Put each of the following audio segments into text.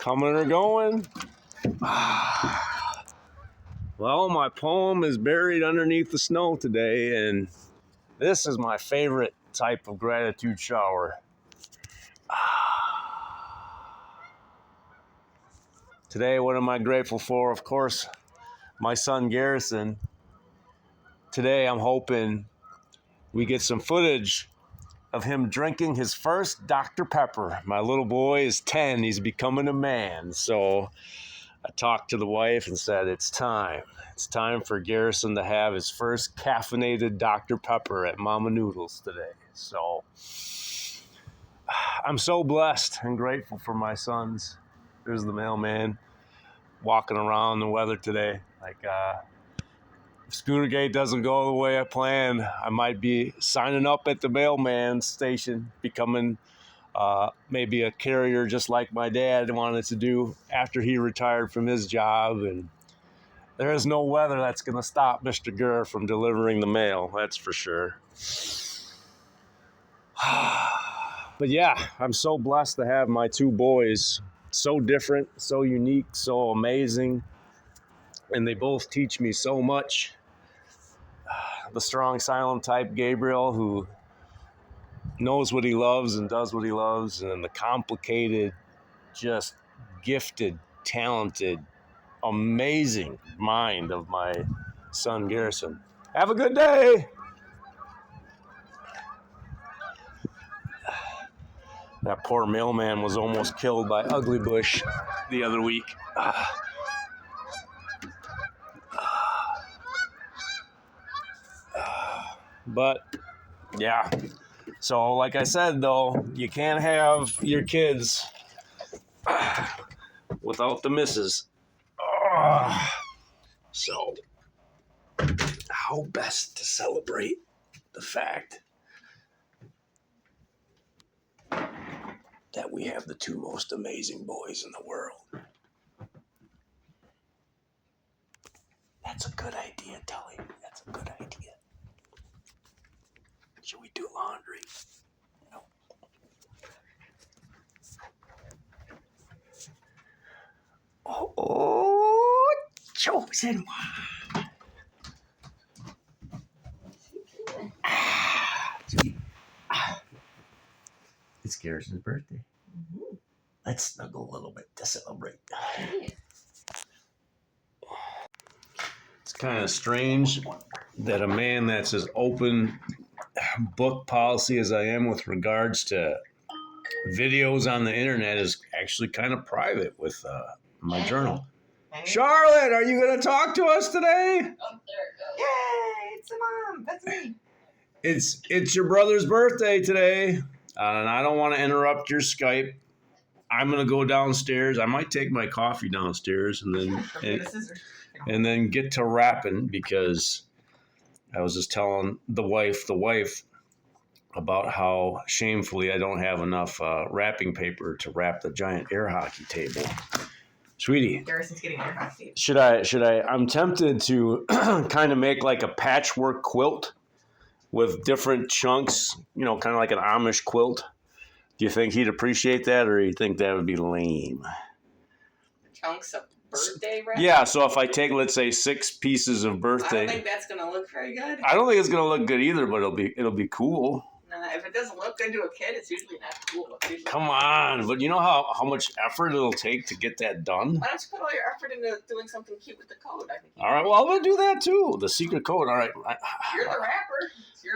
Coming or going? Well, my poem is buried underneath the snow today, and this is my favorite type of gratitude shower. Today, what am I grateful for? Of course, my son Garrison. Today, I'm hoping we get some footage of him drinking his first Dr. Pepper. My little boy is 10. He's becoming a man. So I talked to the wife and said, it's time. It's time for Garrison to have his first caffeinated Dr. Pepper at Mama Noodles today. So I'm so blessed and grateful for my sons. There's the mailman walking around the weather today. If Schoonergate doesn't go the way I planned, I might be signing up at the mailman station, becoming maybe a carrier just like my dad wanted to do after he retired from his job. And there is no weather that's going to stop Mrgrrr from delivering the mail, that's for sure. But yeah, I'm so blessed to have my two boys. So different, so unique, so amazing. And they both teach me so much. The strong, silent type, Gabriel, who knows what he loves and does what he loves. And the complicated, just gifted, talented, amazing mind of my son, Garrison. Have a good day. That poor mailman was almost killed by Ugly Bush the other week. But, yeah. So, like I said, though, you can't have your kids without the missus. So, how best to celebrate the fact that we have the two most amazing boys in the world? That's a good idea, Tully. That's a good idea. Should we do laundry? No. Oh, chosen one. It's Garrison's birthday. Mm-hmm. Let's snuggle a little bit to celebrate. It's kind of strange that a man that's as open book policy as I am with regards to videos on the internet is actually kind of private with my journal. Charlotte, are you going to talk to us today? Oh, there it goes. Yay, it's the mom. That's me. It's your brother's birthday today, and I don't want to interrupt your Skype. I'm going to go downstairs. I might take my coffee downstairs and then get to rapping, because I was just telling the wife about how shamefully I don't have enough wrapping paper to wrap the giant air hockey table. Sweetie, Garrison's getting air hockey. Should I? I'm tempted to kind of make like a patchwork quilt with different chunks, kind of like an Amish quilt. Do you think he'd appreciate that, or do you think that would be lame? Chunks of birthday wrap? Yeah, so if I take, let's say, 6 pieces of birthday. I don't think that's going to look very good. I don't think it's going to look good either, but it'll be cool. If it doesn't look good to a kid, it's usually not cool. Come on, but you know how much effort it'll take to get that done? Why don't you put all your effort into doing something cute with the code? All right, well, I'm going to do that too. The secret code, all right. You're the rapper.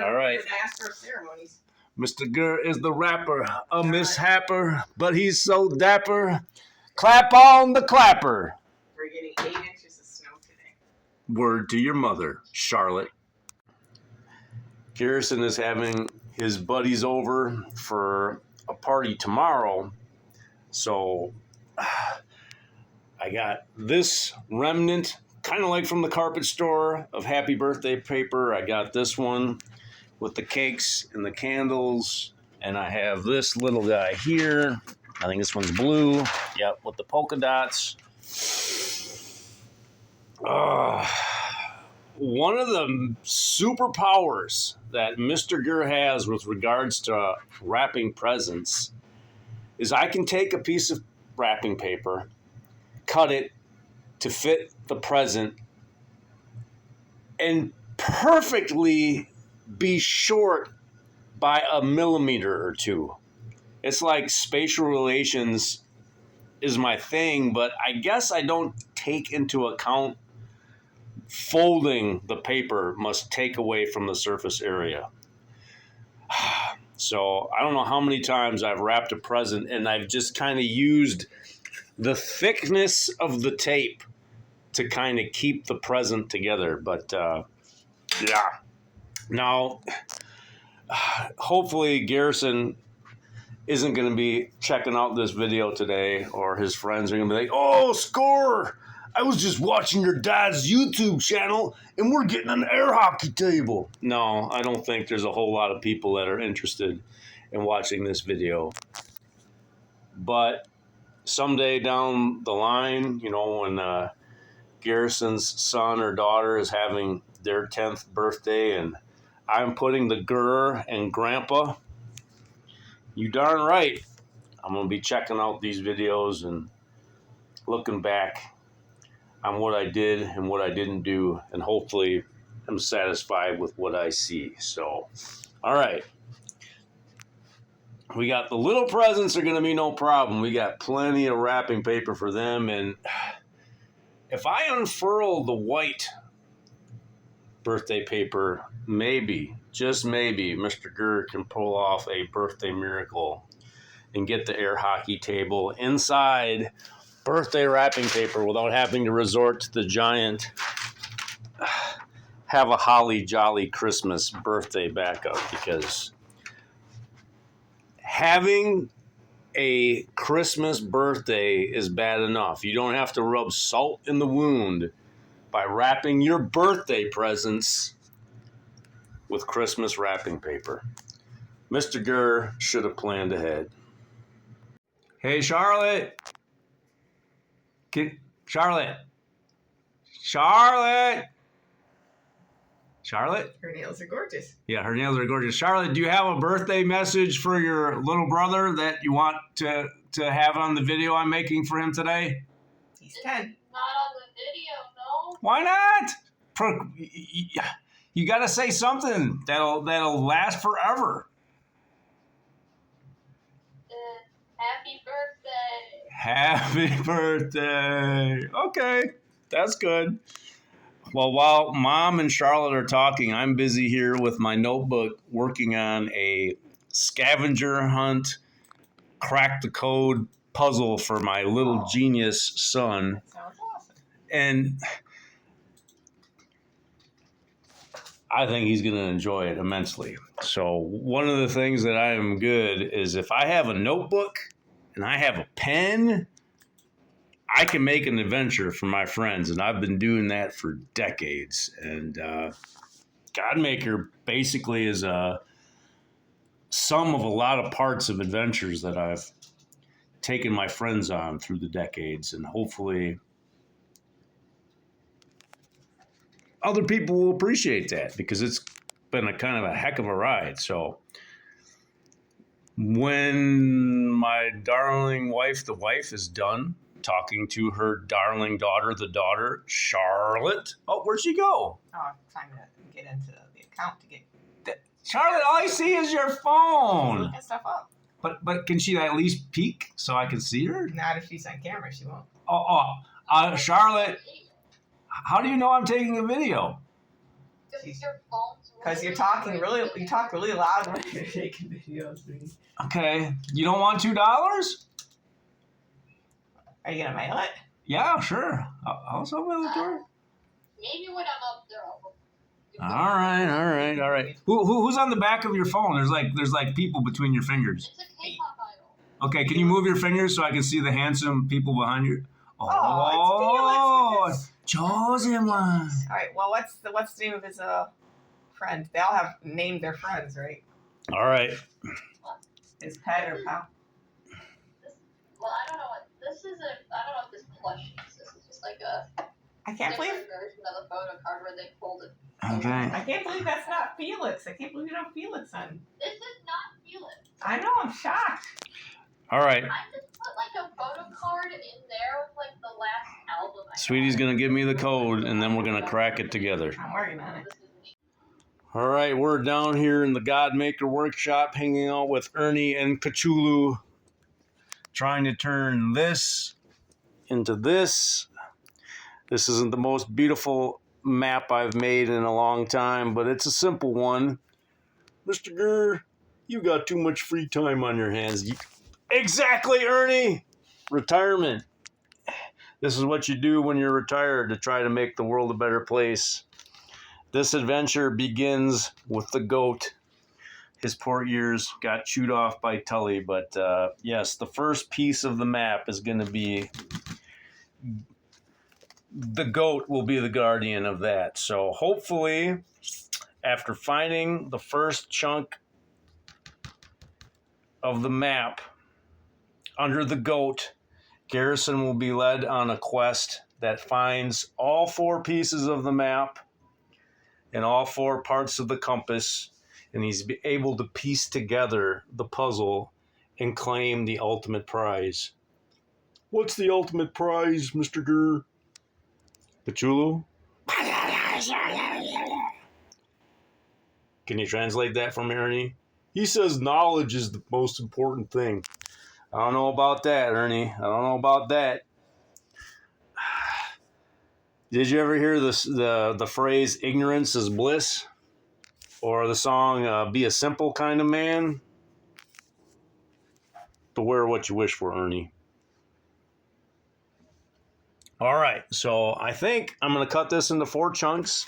All right. You're the master of ceremonies. Mrgrrr is the rapper, a mishapper, but he's so dapper. Clap on the clapper. We're getting 8 inches of snow today. Word to your mother, Charlotte. Garrison is having his buddies over for a party tomorrow. So I got this remnant, kind of like from the carpet store, of happy birthday paper. I got this one with the cakes and the candles. And I have this little guy here. I think this one's blue. Yep, with the polka dots. One of the superpowers that Mrgrrr has with regards to wrapping presents is I can take a piece of wrapping paper, cut it to fit the present, and perfectly be short by a millimeter or two. It's like spatial relations is my thing, but I guess I don't take into account folding the paper must take away from the surface area. So I don't know how many times I've wrapped a present and I've just kind of used the thickness of the tape to kind of keep the present together. But yeah. Now, hopefully Garrison isn't going to be checking out this video today, or his friends are going to be like, oh, Score, I was just watching your dad's YouTube channel and we're getting an air hockey table. No, I don't think there's a whole lot of people that are interested in watching this video. But someday down the line, you know, when Garrison's son or daughter is having their 10th birthday and I'm putting the Mrgrrr and Grandpa, you darn right, I'm going to be checking out these videos and looking back on what I did and what I didn't do, and hopefully I'm satisfied with what I see. So, all right. We got the little presents are going to be no problem. We got plenty of wrapping paper for them, and if I unfurl the white birthday paper, maybe, just maybe, Mr. Mrgrrr can pull off a birthday miracle and get the air hockey table inside birthday wrapping paper without having to resort to the giant have a holly jolly Christmas birthday backup, because having a Christmas birthday is bad enough. You don't have to rub salt in the wound by wrapping your birthday presents with Christmas wrapping paper. Mr. Mrgrrr should have planned ahead. Hey, Charlotte. Charlotte. Her nails are gorgeous. Yeah, her nails are gorgeous. Charlotte, do you have a birthday message for your little brother that you want to have on the video I'm making for him today? He's 10. Not on the video, no. Why not? You got to say something that'll last forever. Happy birthday. Happy birthday. Okay, that's good. Well, while Mom and Charlotte are talking, I'm busy here with my notebook working on a scavenger hunt, crack the code puzzle for my little genius son. That sounds awesome. And I think he's going to enjoy it immensely. So one of the things that I am good is if I have a notebook and I have a pen, I can make an adventure for my friends. And I've been doing that for decades. And Godmaker basically is a sum of a lot of parts of adventures that I've taken my friends on through the decades. And hopefully other people will appreciate that, because it's been a kind of a heck of a ride. So when my darling wife, the wife, is done talking to her darling daughter, the daughter, Charlotte. Oh, where'd she go? Oh, I'm trying to get into the account to get Charlotte, all I see is your phone. looking stuff up. But can she at least peek so I can see her? Not if she's on camera, she won't. Charlotte, how do you know I'm taking a video? Because you talk really loud when you're taking videos. Okay, you don't want $2? Are you gonna mail it? Yeah, sure. I'll mail it to her. Maybe when I'm up there, I'll All right. Who's on the back of your phone? There's like people between your fingers. It's a K-pop idol. Okay, can you move your fingers so I can see the handsome people behind you? Oh, it's Felix. chosen one. All right. Well, what's the name of his friend? They all have named their friends, right? All right. His pet or pal. Well, I don't know what this is. I don't know if this plushie is. This is just like a I can't believe. different version of the photo card where they folded. Okay. I can't believe that's not Felix. I can't believe you don't have Felix on. This is not Felix. I know. I'm shocked. All right. I'm just put like a photo card in there with like the last album. Sweetie's gonna give me the code, and then we're gonna crack it together. I'm working on it. All right, we're down here in the Godmaker workshop, hanging out with Ernie and Cthulhu, trying to turn this into this. This isn't the most beautiful map I've made in a long time, but it's a simple one. Mr. Grrr, you got too much free time on your hands. Exactly, Ernie! Retirement. This is what you do when you're retired to try to make the world a better place. This adventure begins with the goat. His poor ears got chewed off by Tully, but yes, the first piece of the map is going to be... The goat will be the guardian of that. So hopefully, after finding the first chunk of the map under the goat, Garrison will be led on a quest that finds all 4 pieces of the map and all 4 parts of the compass, and he's able to piece together the puzzle and claim the ultimate prize. What's the ultimate prize, Mr. Grrr? Cthulhu? Can you translate that for me, Ernie? He says knowledge is the most important thing. I don't know about that, Ernie. I don't know about that. Did you ever hear the phrase ignorance is bliss? Or the song Be a Simple Kind of Man? Beware what you wish for, Ernie. All right, so I think I'm going to cut this into 4 chunks,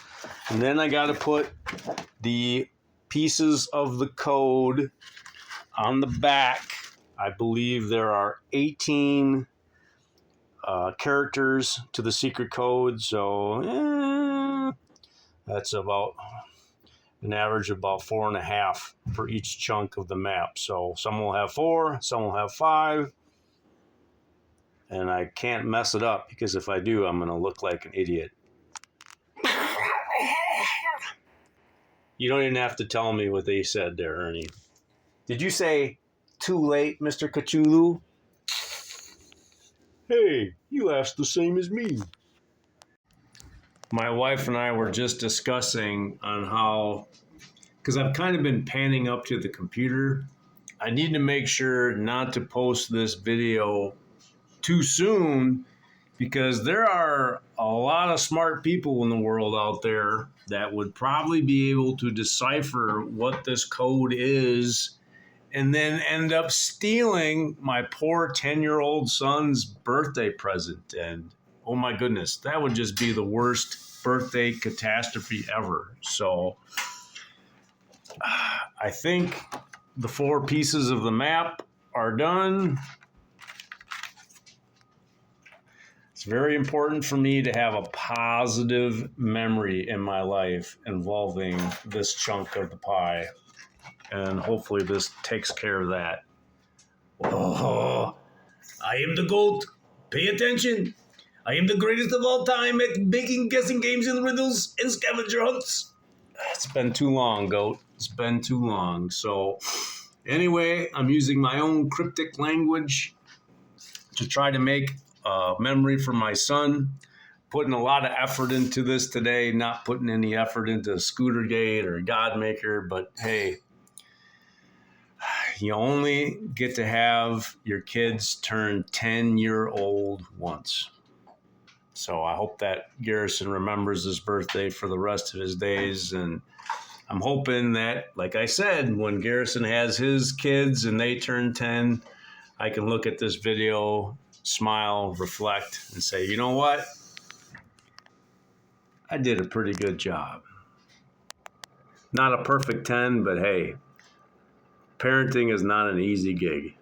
and then I got to put the pieces of the code on the back. I believe there are 18 characters to the secret code, so that's about an average of about 4.5 for each chunk of the map. So some will have 4, some will have 5. And I can't mess it up, because if I do, I'm going to look like an idiot. You don't even have to tell me what they said there, Ernie. Did you say, too late, Mr. Cthulhu? Hey, you asked the same as me. My wife and I were just discussing on how, because I've kind of been panning up to the computer, I need to make sure not to post this video too soon, because there are a lot of smart people in the world out there that would probably be able to decipher what this code is and then end up stealing my poor 10-year-old son's birthday present. And oh my goodness, that would just be the worst birthday catastrophe ever. So I think the 4 pieces of the map are done. It's very important for me to have a positive memory in my life involving this chunk of the pie. And hopefully this takes care of that. Oh, I am the GOAT. Pay attention. I am the greatest of all time at making guessing games and riddles and scavenger hunts. It's been too long, GOAT. It's been too long. So anyway, I'm using my own cryptic language to try to make memory for my son. Putting a lot of effort into this today, not putting any effort into Scootergate or Godmaker, but hey, you only get to have your kids turn 10-year-old once. So I hope that Garrison remembers his birthday for the rest of his days, and I'm hoping that, like I said, when Garrison has his kids and they turn 10, I can look at this video, smile, reflect, and say, you know what? I did a pretty good job. Not a perfect 10, but hey, parenting is not an easy gig.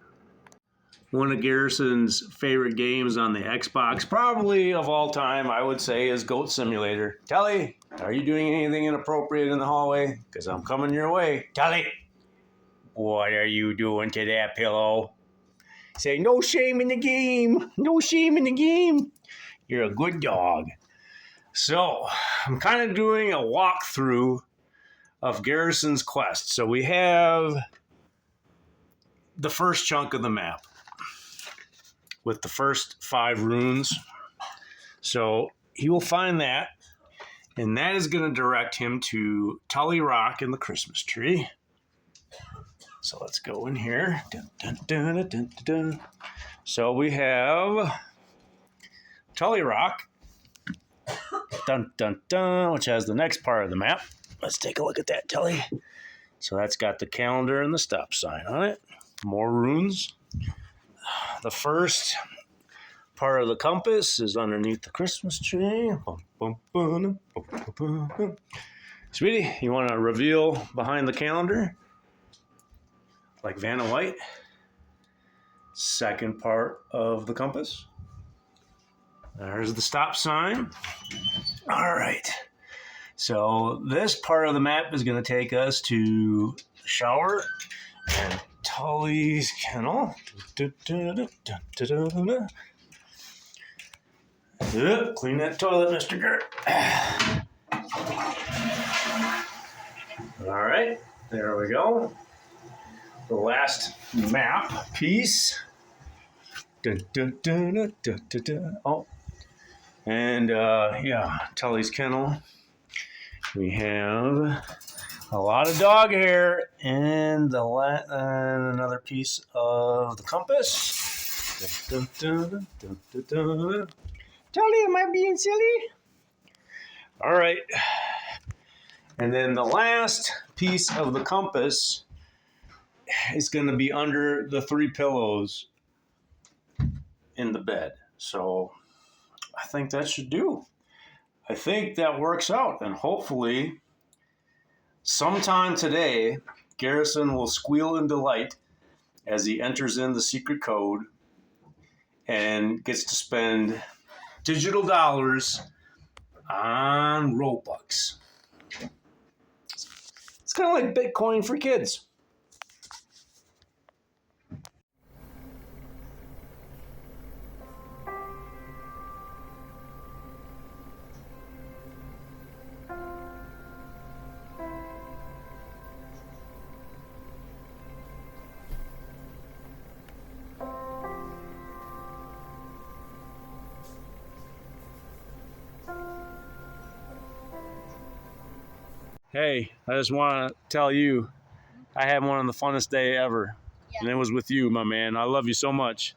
One of Garrison's favorite games on the Xbox, probably of all time, I would say, is Goat Simulator. Kelly, are you doing anything inappropriate in the hallway? Because I'm coming your way. Kelly, what are you doing to that pillow? Say, no shame in the game. No shame in the game. You're a good dog. So, I'm kind of doing a walkthrough of Garrison's quest. So we have the first chunk of the map. with the first 5 runes. So he will find that, and that is going to direct him to Tully Rock in the Christmas tree. So let's go in here. Dun, dun, dun, dun, dun, dun. So we have Tully Rock, dun, dun, dun, which has the next part of the map. Let's take a look at that, Tully. So that's got the calendar and the stop sign on it. More runes. The first part of the compass is underneath the Christmas tree. Sweetie, you want to reveal behind the calendar? Like Vanna White. Second part of the compass. There's the stop sign. All right. So this part of the map is going to take us to the shower and Tully's kennel. Clean that toilet, Mr. Mrgrrr. All right, there we go. The last map piece. Oh, and yeah, Tully's kennel. We have a lot of dog hair and another piece of the compass. Tully, am I being silly? All right. And then the last piece of the compass is going to be under the 3 pillows in the bed. So I think that should do. I think that works out. And hopefully sometime today, Garrison will squeal in delight as he enters in the secret code and gets to spend digital dollars on Robux. It's kind of like Bitcoin for kids. Hey, I just want to tell you, I had one of the funnest day ever. Yeah. And it was with you, my man. I love you so much.